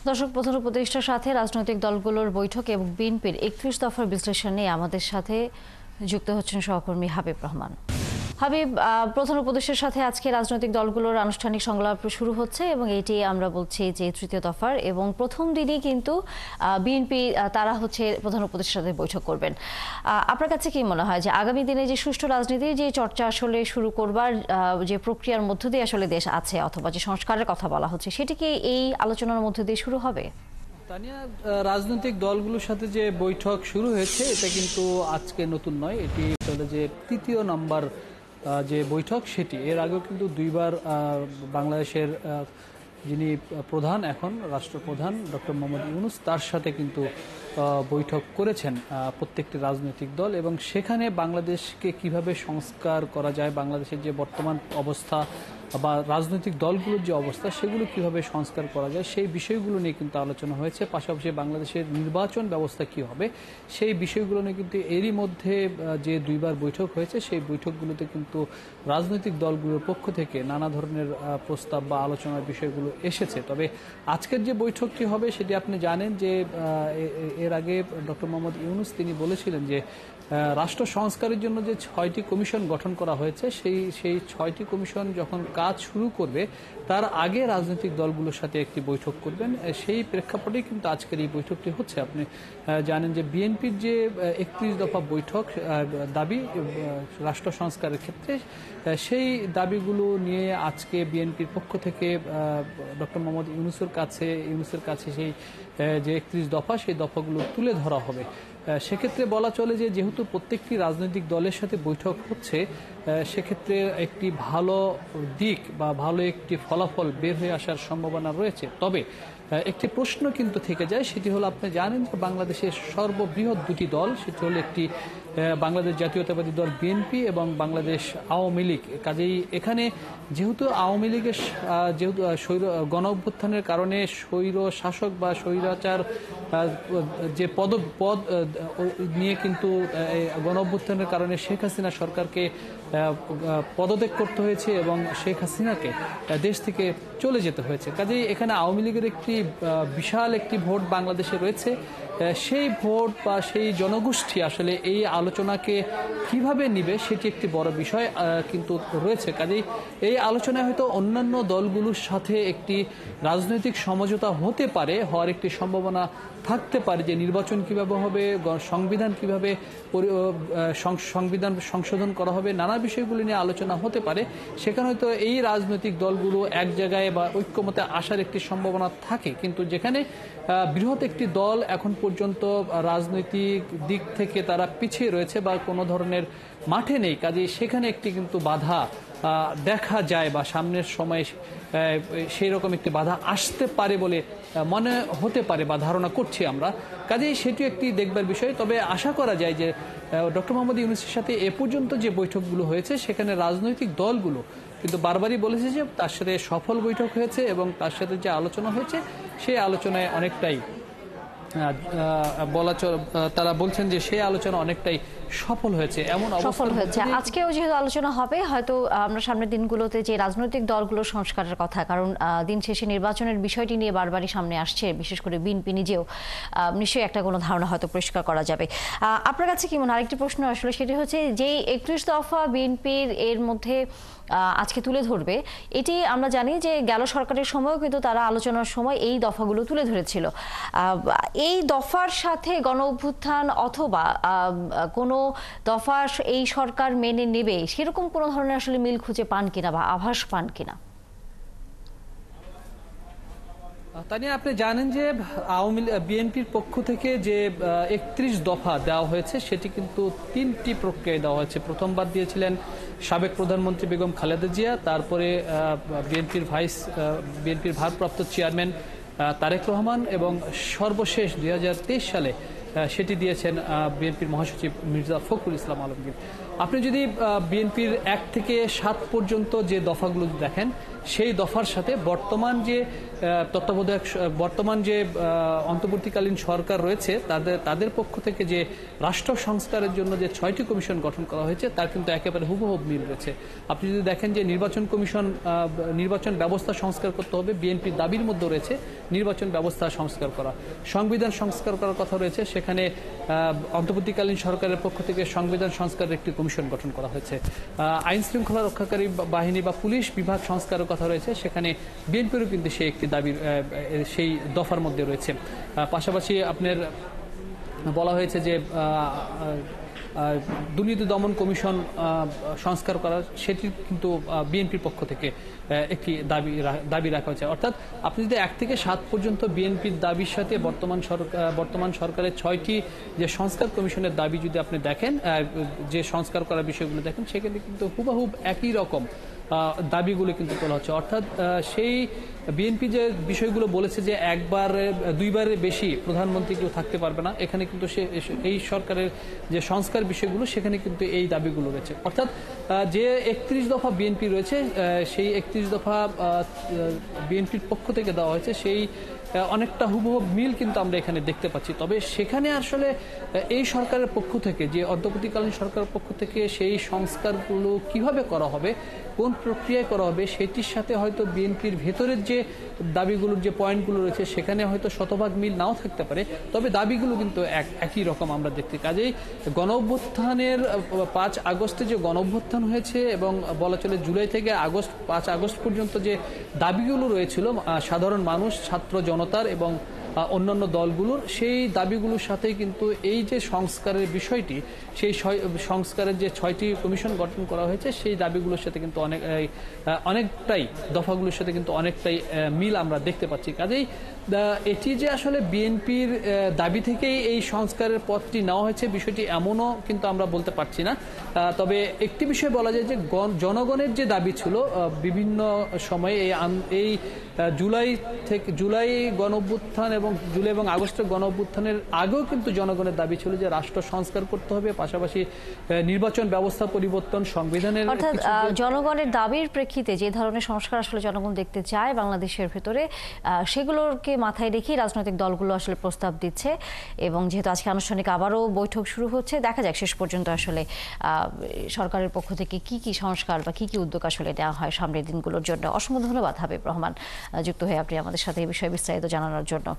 দর্শক, প্রধান উপদেষ্টার সাথে রাজনৈতিক দলগুলোর বৈঠক এবং বিএনপির ৩১ দফার বিশ্লেষণ নিয়ে আমাদের সাথে যুক্ত হচ্ছেন সহকর্মী হাবিব রহমান। হাবিব, প্রধান উপদেষ্টার সাথে আজকে রাজনৈতিক দলগুলোর আনুষ্ঠানিক সংলাপ শুরু হচ্ছে এবং এটি আমরা বলছি যে তৃতীয় দফার, এবং প্রথম দিনই কিন্তু বিএনপি তারা প্রধান উপদেষ্টার সাথে বৈঠক করবেন। আপনার কাছে কি মনে হয় যে আগামী দিনে যে সুষ্ঠু রাজনীতির যে চর্চা আসলে শুরু করবার যে প্রক্রিয়ার মধ্য দিয়ে আসলে দেশ আছে, অথবা যে সংস্কারের কথা বলা হচ্ছে, সেটি কি এই আলোচনার মধ্য দিয়ে শুরু হবে? তানিয়া, রাজনৈতিক দলগুলোর সাথে যে বৈঠক শুরু হয়েছে এটা কিন্তু আজকে নতুন নয়। এটি যে তৃতীয় নাম্বার যে বৈঠক সেটি। এর আগেও কিন্তু দুইবার বাংলাদেশের যিনি প্রধান, এখন রাষ্ট্রপ্রধান ডক্টর মোহাম্মদ ইউনূস, তার সাথে কিন্তু বৈঠক করেছেন প্রত্যেকটি রাজনৈতিক দল, এবং সেখানে বাংলাদেশকে কিভাবে সংস্কার করা যায়, বাংলাদেশের যে বর্তমান অবস্থা বা রাজনৈতিক দলগুলোর যে অবস্থা সেগুলো কিভাবে সংস্কার করা যায় সেই বিষয়গুলো নিয়ে কিন্তু আলোচনা হয়েছে। পাশাপাশি বাংলাদেশের নির্বাচন ব্যবস্থা কি হবে সেই বিষয়গুলো নিয়ে কিন্তু এরই মধ্যে যে দুইবার বৈঠক হয়েছে সেই বৈঠকগুলোতে কিন্তু রাজনৈতিক দলগুলোর পক্ষ থেকে নানা ধরনের প্রস্তাব বা আলোচনার বিষয়গুলো এসেছে। তবে আজকের যে বৈঠকটি হবে সেটি আপনি জানেন যে এর আগে ডক্টর মোহাম্মদ ইউনূস তিনি বলেছিলেন যে রাষ্ট্র সংস্কারের জন্য যে 6টি কমিশন গঠন করা হয়েছে সেই 6টি কমিশন যখন কাজ শুরু করবে তার আগে রাজনৈতিক দলগুলোর সাথে একটি বৈঠক করবেন। সেই প্রেক্ষাপটেই কিন্তু আজকের এই বৈঠকটি হচ্ছে। আপনি জানেন যে বিএনপির যে 31 দফা বৈঠক দাবি রাষ্ট্র সংস্কারের ক্ষেত্রে, সেই দাবিগুলো নিয়ে আজকে বিএনপির পক্ষ থেকে ডক্টর মোহাম্মদ ইউনূসের কাছে সেই যে 31 দফা সেই দফাগুলো তুলে ধরা হবে। সেক্ষেত্রে বলা চলে যে যেহেতু প্রত্যেকটি রাজনৈতিক দলের সাথে বৈঠক হচ্ছে, সেক্ষেত্রে একটি ভালো দিক বা ভালো একটি ফলাফল বের হয়ে আসার সম্ভাবনা রয়েছে। তবে একটি প্রশ্ন কিন্তু থেকে যায়, সেটি হলো আপনি জানেন যে বাংলাদেশের সর্ববৃহৎ দুটি দল, সেটি হলো একটি বাংলাদেশ জাতীয়তাবাদী দল বিএনপি এবং বাংলাদেশ আওয়ামী লীগ। কাজেই এখানে যেহেতু আওয়ামী লীগের যেহেতু গণ অভ্যুত্থানের কারণে স্বৈর শাসক বা স্বৈরাচার যে পদ নিয়ে কিন্তু গণ অভ্যুত্থানের কারণে শেখ হাসিনা সরকারকে পদত্যাগ করতে হয়েছে এবং শেখ হাসিনাকে দেশ থেকে চলে যেতে হয়েছে। কাজেই এখানে আওয়ামী লীগের একটি বিশাল একটি ভোট বাংলাদেশে রয়েছে। সেই ভোট বা সেই জনগোষ্ঠী আসলে এই আলোচনাকে কিভাবে নিবে সেটি একটি বড় বিষয় কিন্তু রয়েছে। কাজেই এই আলোচনায় হয়তো অন্যান্য দলগুলোর সাথে একটি রাজনৈতিক সমঝোতা হতে পারে, হওয়ার একটি সম্ভাবনা থাকতে পারে, যে নির্বাচন কিভাবে হবে, সংবিধান কিভাবে সংবিধান সংশোধন করা হবে, নানা বিষয়গুলি নিয়ে আলোচনা হতে পারে। সেখানে হয়তো এই রাজনৈতিক দলগুলো এক জায়গায় বা ঐক্যমতে আসার একটি সম্ভাবনা থাকে। কিন্তু যেখানে বৃহৎ একটি দল এখন পর্যন্ত রাজনৈতিক দিক থেকে তারা পিছিয়ে রয়েছে বা কোনো ধরনের মাঠে নেই, কাজে সেখানে একটি কিন্তু বাধা দেখা যায় বা সামনের সময়ে সেই রকম একটি বাধা আসতে পারে বলে মনে হতে পারে বা ধারণা করছি আমরা। কাজেই সেটি একটি দেখবার বিষয়। তবে আশা করা যায় যে ডক্টর মোহাম্মদ ইউনূসের সাথে এ পর্যন্ত যে বৈঠকগুলো হয়েছে সেখানে রাজনৈতিক দলগুলো কিন্তু বারবারই বলেছে যে তার সাথে সফল বৈঠক হয়েছে এবং তার সাথে যে আলোচনা হয়েছে সেই আলোচনায় অনেকটাই তারা বলছেন যে সেই আলোচনা অনেকটাই সফল হয়েছে, এমন সফল হয়েছে। আজকেও যেহেতু আলোচনা হবে, হয়তো আমরা সামনের দিনগুলোতে যে রাজনৈতিক দলগুলোর সংস্কারের কথা, কারণ দিন শেষে নির্বাচনের বিষয়টি নিয়ে বারবারই সামনে আসছে, বিশেষ করে বিএনপি নিজেও, নিশ্চয়ই একটা কোনো ধারণা হয়তো পরিষ্কার করা যাবে। আপনার কাছে কি মনে, আরেকটি প্রশ্ন আসলে সেটি হচ্ছে যে 31 দফা বিএনপির এর মধ্যে আজকে তুলে ধরবে, এটি আমরা জানি যে গেল সরকারের সময়ও কিন্তু তারা আলোচনার সময় এই দফাগুলো তুলে ধরেছিল। এই দফার সাথে গণ অভ্যুত্থান অথবা কোনো দফা এই সরকার মেনে নেবে সেরকম কোনো ধরনের আসলে মিল খুঁজে পান কিনা বা আভাস পান কিনা? তানিয়া, আপনি জানেন যে বিএনপির পক্ষ থেকে যে 31 দফা দেওয়া হয়েছে সেটি কিন্তু 3টি প্রক্রিয়ায় দেওয়া হয়েছে। প্রথমবার দিয়েছিলেন সাবেক প্রধানমন্ত্রী বেগম খালেদা জিয়া, তারপরে বিএনপির ভারপ্রাপ্ত চেয়ারম্যান তারেক রহমান, এবং সর্বশেষ 2023 সালে সেটি দিয়েছেন বিএনপির মহাসচিব মির্জা ফখরুল ইসলাম আলমগীর। আপনি যদি বিএনপির ১ থেকে ৭ পর্যন্ত যে দফাগুলো দেখেন, সেই দফার সাথে বর্তমান যে তত্ত্বাবধায়ক বর্তমান যে অন্তর্বর্তীকালীন সরকার রয়েছে তাদের পক্ষ থেকে যে রাষ্ট্র সংস্কারের জন্য যে 6টি কমিশন গঠন করা হয়েছে তার কিন্তু একেবারে হুবহু মিল রয়েছে। আপনি যদি দেখেন যে নির্বাচন কমিশন নির্বাচন ব্যবস্থা সংস্কার করতে হবে, বিএনপির দাবির মধ্যে রয়েছে নির্বাচন ব্যবস্থা সংস্কার করা, সংবিধান সংস্কার করার কথা রয়েছে, সেখানে অন্তর্বর্তীকালীন সরকারের পক্ষ থেকে সংবিধান সংস্কারের একটি কমিশন গঠন করা হয়েছে, আইন শৃঙ্খলা রক্ষাকারী বাহিনী বা পুলিশ বিভাগ সংস্কারের কথা রয়েছে, সেখানে বিএনপিরও কিন্তু সেই একটি দাবির সেই দফার মধ্যে রয়েছে। পাশাপাশি আপনার বলা হয়েছে যে দুর্নীতি দমন কমিশন সংস্কার করা, সেটি কিন্তু বিএনপির পক্ষ থেকে একটি দাবি রাখা হয়েছে। অর্থাৎ আপনি যদি 1 থেকে 7 পর্যন্ত বিএনপির দাবির সাথে বর্তমান সরকারের 6টি যে সংস্কার কমিশনের দাবি যদি আপনি দেখেন, যে সংস্কার করার বিষয়গুলো দেখেন, সেখানে কিন্তু হুবহু একই রকম দাবিগুলো কিন্তু তোলা হচ্ছে। অর্থাৎ সেই বিএনপি যে বিষয়গুলো বলেছে যে দুইবারের বেশি প্রধানমন্ত্রী কেউ থাকতে পারবে না, এখানে কিন্তু এই সরকারের যে সংস্কার বিষয়গুলো সেখানে কিন্তু এই দাবিগুলো রয়েছে। অর্থাৎ যে 31 দফা বিএনপি রয়েছে, সেই 31 দফা বিএনপির পক্ষ থেকে দেওয়া হয়েছে, সেই অনেকটা হুবহু মিল কিন্তু আমরা এখানে দেখতে পাচ্ছি। তবে সেখানে আসলে এই সরকারের পক্ষ থেকে, যে অন্তর্বর্তীকালীন সরকারের পক্ষ থেকে সেই সংস্কারগুলো কিভাবে করা হবে, কোন প্রক্রিয়ায় করা হবে, সেটির সাথে হয়তো বিএনপির ভেতরের যে দাবিগুলোর যে পয়েন্টগুলো রয়েছে সেখানে হয়তো শতভাগ মিল নাও থাকতে পারে, তবে দাবিগুলো কিন্তু একই রকম আমরা দেখতে। কাজেই গণঅভ্যুত্থানের 5 আগস্টে যে গণঅভ্যুত্থান হয়েছে এবং বলা চলে জুলাই থেকে 5 আগস্ট পর্যন্ত যে দাবিগুলো রয়েছিল সাধারণ মানুষ, ছাত্র জনতার এবং অন্যান্য দলগুলোর, সেই দাবিগুলোর সাথে কিন্তু এই যে সংস্কারের বিষয়টি, সেই সংস্কারের যে 6টি কমিশন গঠন করা হয়েছে, সেই দাবিগুলোর সাথে কিন্তু অনেকটাই দফাগুলোর সাথে কিন্তু অনেকটাই মিল আমরা দেখতে পাচ্ছি। কাজেই এটি যে আসলে বিএনপির দাবি থেকেই এই সংস্কারের পথটি নেওয়া হয়েছে, বিষয়টি এমনও কিন্তু আমরা বলতে পারছি না। তবে একটি বিষয় বলা যায় যে জনগণের যে দাবি ছিল বিভিন্ন সময়ে এই জুলাই গণঅভ্যুত্থান এবং জুলাই এবং আগস্টের গণঅভ্যুত্থানের আগেও কিন্তু জনগণের দাবি ছিল যে রাষ্ট্র সংস্কার করতে হবে, পাশাপাশি নির্বাচন ব্যবস্থা পরিবর্তন, সংবিধানের। অর্থাৎ জনগণের দাবির প্রেক্ষিতে যে ধরনের সংস্কার আসলে জনগণ দেখতে চায় বাংলাদেশের ভেতরে, সেগুলোকে মাথায় রেখে রাজনৈতিক দলগুলো আসলে প্রস্তাব দিচ্ছে। এবং যেহেতু আজকে আনুষ্ঠানিক আবারও বৈঠক শুরু হচ্ছে, দেখা যাক শেষ পর্যন্ত আসলে সরকারের পক্ষ থেকে কি কি সংস্কার বা কি কি উদ্যোগ আসলে নেওয়া হয় সামনের দিনগুলোর জন্য। অসংখ্য ধন্যবাদ হাবিব রহমান, যুক্ত হয়ে আপনি আমাদের সাথে এই বিষয়ে বিস্তারিত জানানোর জন্য।